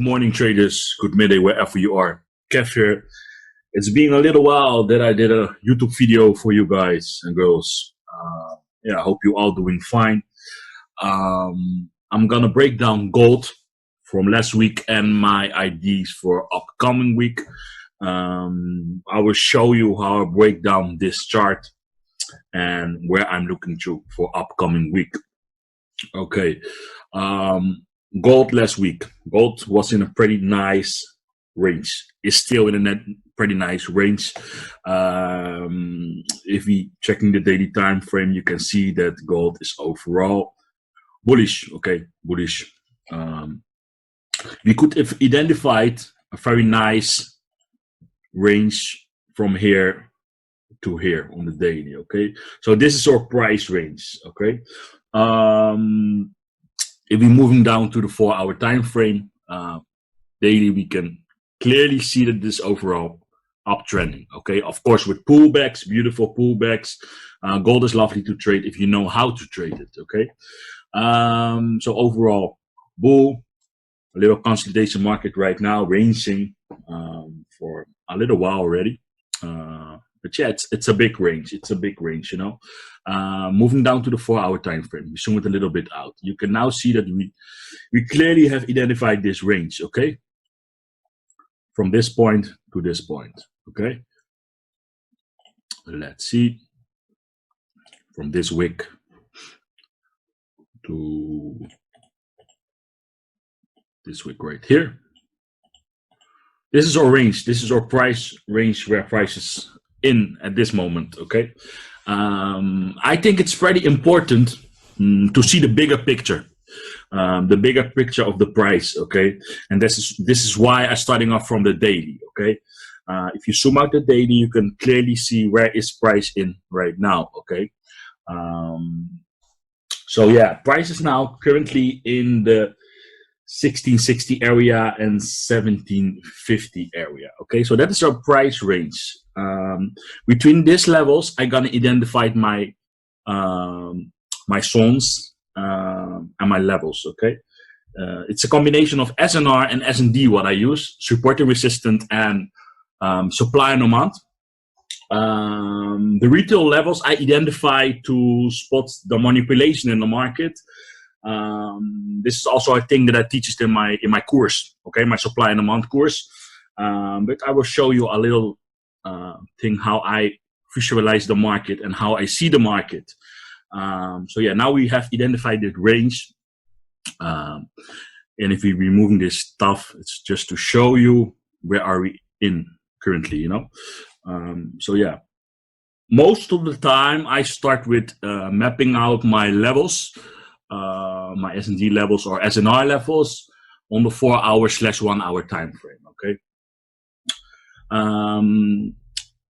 morning, traders. Good midday, wherever you are. Kev here. It's been a little while that I did a YouTube video for you guys and girls. I hope you all doing fine. I'm gonna break down gold from last week and my ideas for upcoming week. I will show you how I break down this chart and where I'm looking to for upcoming week. Okay. Gold last week. Gold was in a pretty nice range. It's still in a pretty nice range. If we checking the daily time frame, you can see that gold is overall bullish. Okay, bullish. We could have identified a very nice range from here to here on the daily. Okay, so this is our price range. Okay. If we're moving down to the 4-hour time frame, daily, we can clearly see that this overall uptrending. Okay, of course, with pullbacks, beautiful pullbacks. Gold is lovely to trade if you know how to trade it. Okay, so overall, bull, a little consolidation market right now, ranging for a little while already. But yeah, it's a big range. It's a big range, you know. Moving down to the 4-hour time frame, we zoom it a little bit out. You can now see that we clearly have identified this range. Okay, from this point to this point. Okay, let's see, from this wick to this wick right here. This is our range. This is our price range where prices in at this moment. Okay, I think it's pretty important to see the bigger picture, of the price. Okay, and this is why I'm starting off from the daily. Okay, if you zoom out the daily, you can clearly see where is price in right now. Okay, so yeah, price is now currently in the 1660 area and 1750 area. Okay, so that is our price range. Between these levels, I'm gonna identify my my zones and my levels. Okay, it's a combination of SNR and S&D what I use, support and resistance, and supply and demand. The retail levels I identify to spot the manipulation in the market. This is also a thing that I teach in my course, okay, my supply and demand course. But I will show you a little thing how I visualize the market and how I see the market. So yeah, now we have identified the range, and if we're removing this stuff, it's just to show you where are we in currently, you know. So yeah, most of the time I start with mapping out my levels. My S&D levels or SNR levels on the 4-hour/1 hour time frame. Okay.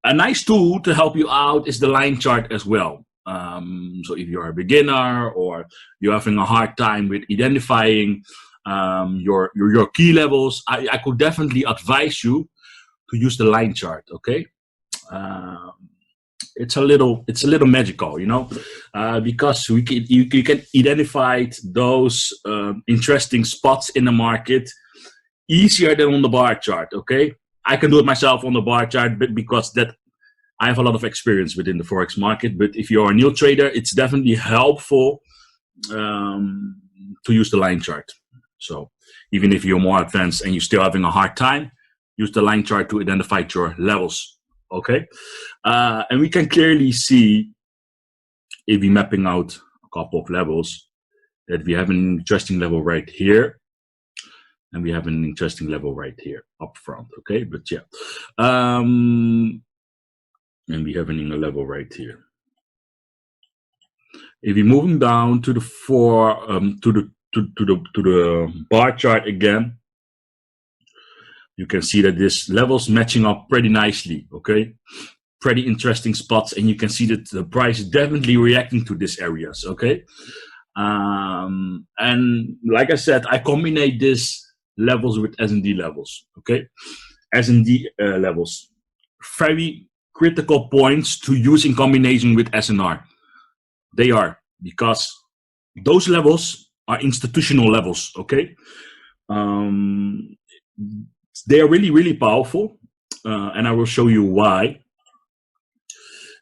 A nice tool to help you out is the line chart as well. So if you're a beginner or you're having a hard time with identifying your key levels, I could definitely advise you to use the line chart. Okay. It's a little magical, you know, because you can identify those interesting spots in the market easier than on the bar chart. Okay, I can do it myself on the bar chart, but because that I have a lot of experience within the forex market. But if you're a new trader, it's definitely helpful to use the line chart. So even if you're more advanced and you're still having a hard time, use the line chart to identify your levels. Okay, and we can clearly see, if we're mapping out a couple of levels, that we have an interesting level right here, and we have an interesting level right here up front. Okay, but yeah, and we have a level right here. If we're moving down to the to the bar chart again, you can see that this level's matching up pretty nicely. Okay, pretty interesting spots, and you can see that the price is definitely reacting to these areas. Okay, and like I said, I combine these levels with S&D levels. Okay, S&D levels, very critical points to use in combination with SNR. They are, because those levels are institutional levels. Okay, they are really, really powerful, and I will show you why.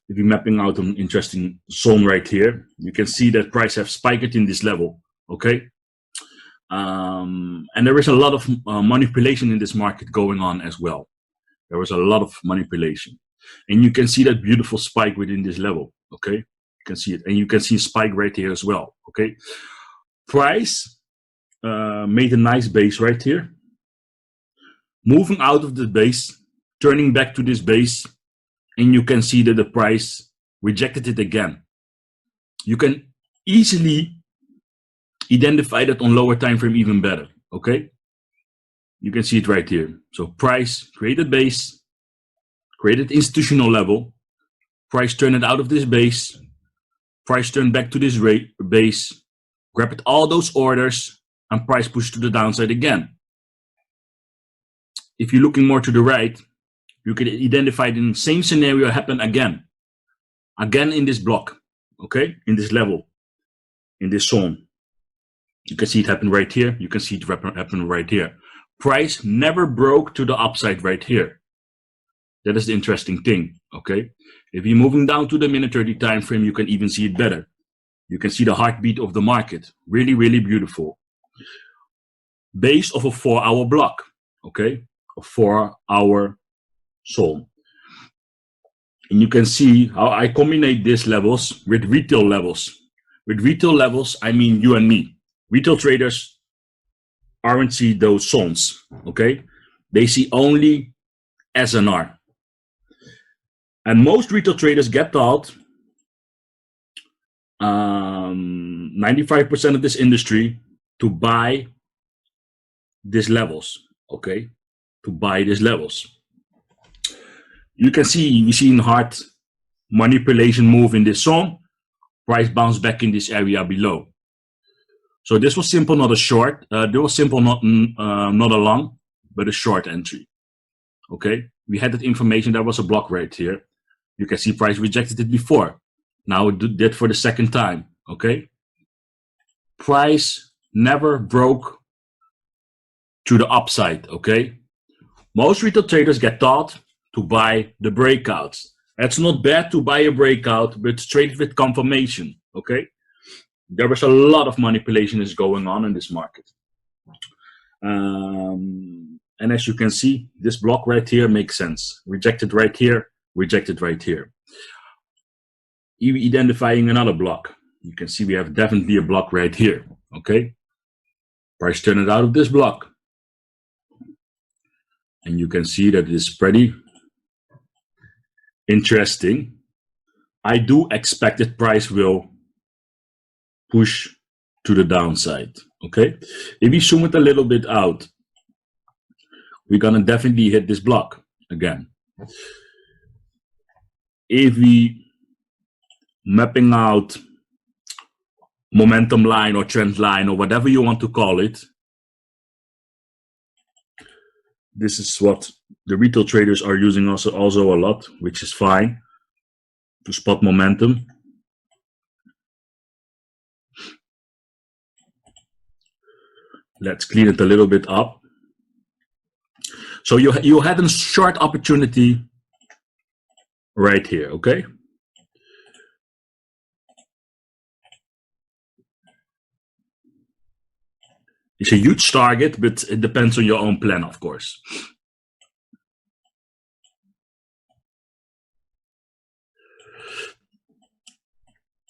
If you're mapping out an interesting zone right here, you can see that price have spiked in this level, okay? And there is a lot of manipulation in this market going on as well. There was a lot of manipulation. And you can see that beautiful spike within this level, okay? You can see it. And you can see a spike right here as well, okay? Price made a nice base right here. Moving out of the base, turning back to this base, and you can see that the price rejected it again. You can easily identify that on lower time frame even better, okay? You can see it right here. So price created base, created institutional level, price turned it out of this base, price turned back to this base, grabbed all those orders, and price pushed to the downside again. If you're looking more to the right, you can identify the same scenario happen again in this block, okay, in this level, in this zone. You can see it happen right here. You can see it happen right here. Price never broke to the upside right here. That is the interesting thing, okay? If you're moving down to the minute 30 time frame, you can even see it better. You can see the heartbeat of the market. Really, really beautiful. Base of a 4-hour block, okay? A 4-hour zone. And you can see how I combine these levels with retail levels. With retail levels, I mean you and me. Retail traders aren't see those zones, okay? They see only SNR. And most retail traders get taught 95% of this industry to buy these levels, okay? To buy these levels. You can see, we see in hard manipulation move in this zone, price bounce back in this area below. So this was simple, not a short. This was simple, not a long, but a short entry. Okay, we had that information. There was a block right here. You can see price rejected it before. Now it did that for the second time. Okay, price never broke to the upside. Okay, most retail traders get taught to buy the breakouts. It's not bad to buy a breakout, but trade it with confirmation. Okay. There was a lot of manipulation is going on in this market. And as you can see, this block right here makes sense. Rejected right here, rejected right here. Even identifying another block. You can see we have definitely a block right here. Okay. Price turned it out of this block. And you can see that it is pretty interesting. I do expect that price will push to the downside, okay? If we zoom it a little bit out, we're gonna definitely hit this block again. If we mapping out momentum line or trend line or whatever you want to call it, this is what the retail traders are using also a lot, which is fine, to spot momentum. Let's clean it a little bit up. So you had a short opportunity right here, okay? It's a huge target, but it depends on your own plan, of course.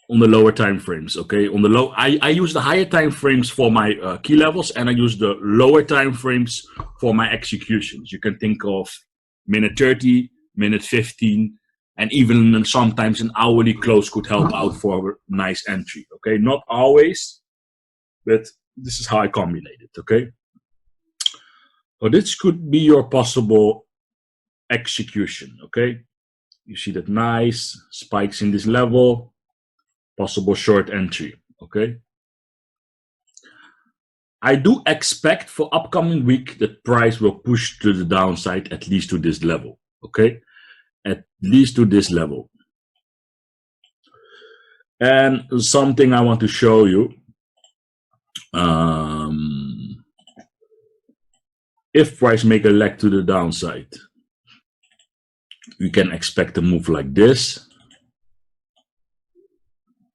On the lower time frames, okay? On the low, I use the higher time frames for my key levels, and I use the lower time frames for my executions. You can think of minute 30, minute 15, and even sometimes an hourly close could help out for a nice entry, okay? Not always, but this is how I combine it, okay? So this could be your possible execution, okay? You see that nice spikes in this level, possible short entry, okay? I do expect for upcoming week that price will push to the downside at least to this level, okay? At least to this level. And something I want to show you if price make a leg to the downside, you can expect a move like this.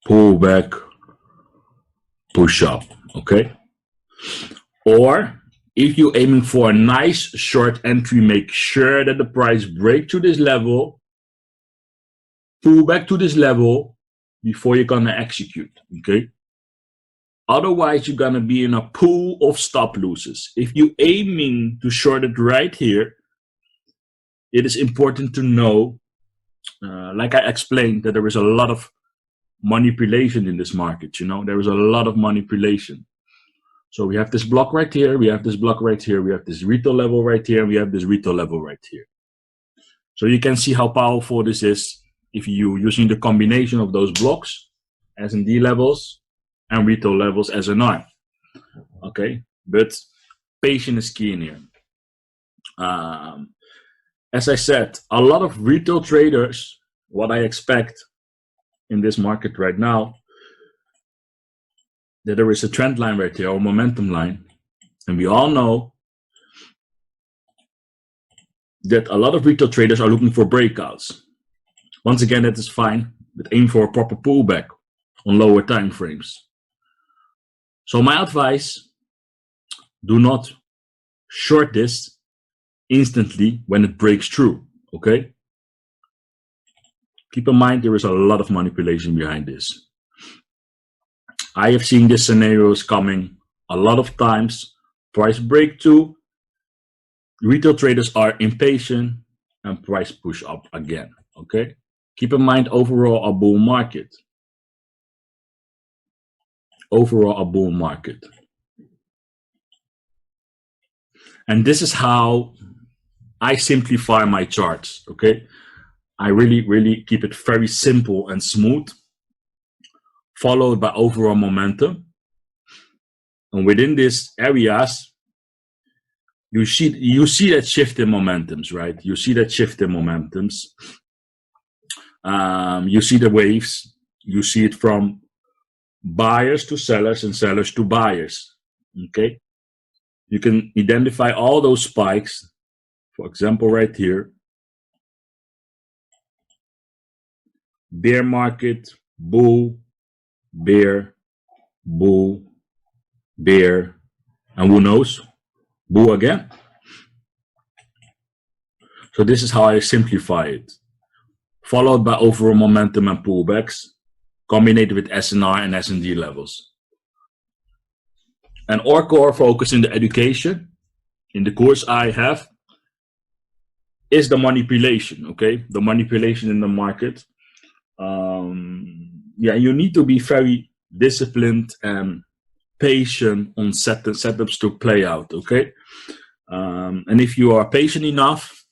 Pull back, push up, okay? Or if you're aiming for a nice short entry, make sure that the price break to this level, pull back to this level before you're gonna execute, okay? Otherwise, you're gonna be in a pool of stop losses. If you're aiming to short it right here, it is important to know, like I explained, that there is a lot of manipulation in this market. You know, there is a lot of manipulation. So we have this block right here, we have this block right here, we have this retail level right here, and we have this retail level right here. So you can see how powerful this is if you're using the combination of those blocks, S&D levels, and retail levels as an R. Okay, but patience is key in here. As I said, a lot of retail traders, what I expect in this market right now, that there is a trend line right here, or momentum line, and we all know that a lot of retail traders are looking for breakouts. Once again, that is fine, but aim for a proper pullback on lower time frames. So my advice, do not short this instantly when it breaks through, okay? Keep in mind there is a lot of manipulation behind this. I have seen these scenarios coming a lot of times. Price breakthrough, retail traders are impatient, and price push up again, okay? Keep in mind overall a bull market. Overall a bull market. And this is how I simplify my charts, okay? I really keep it very simple and smooth, followed by overall momentum. And within these areas, you see that shift in momentums, right? You see that shift in momentums. You see the waves. You see it from buyers to sellers and sellers to buyers, okay? You can identify all those spikes. For example, right here, bear market, bull, bear, bull, bear, and who knows, bull again. So this is how I simplify it, followed by overall momentum and pullbacks, combined with SNR and S&D levels. And our core focus in the education, in the course I have, is the manipulation, okay? The manipulation in the market. Yeah, you need to be very disciplined and patient on setups to play out, okay? And if you are patient enough,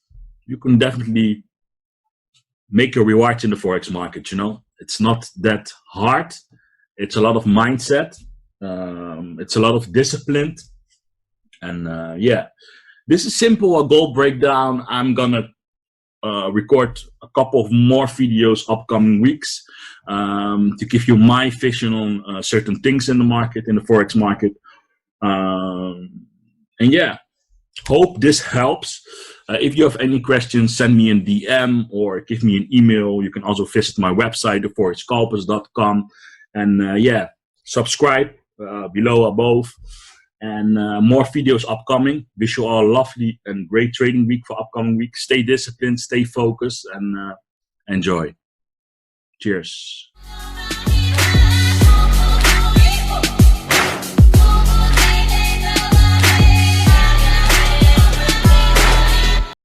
you can definitely make your rewards in the Forex market, you know? It's not that hard. It's a lot of mindset. It's a lot of discipline. And yeah, this is simple, a goal breakdown. I'm gonna record a couple of more videos upcoming weeks to give you my vision on certain things in the market, in the Forex market. And yeah, hope this helps. If you have any questions, send me a DM or give me an email. You can also visit my website, theforexscalper.com. And yeah, subscribe below, above. And more videos upcoming. Wish you all a lovely and great trading week for upcoming week. Stay disciplined, stay focused, and enjoy. Cheers.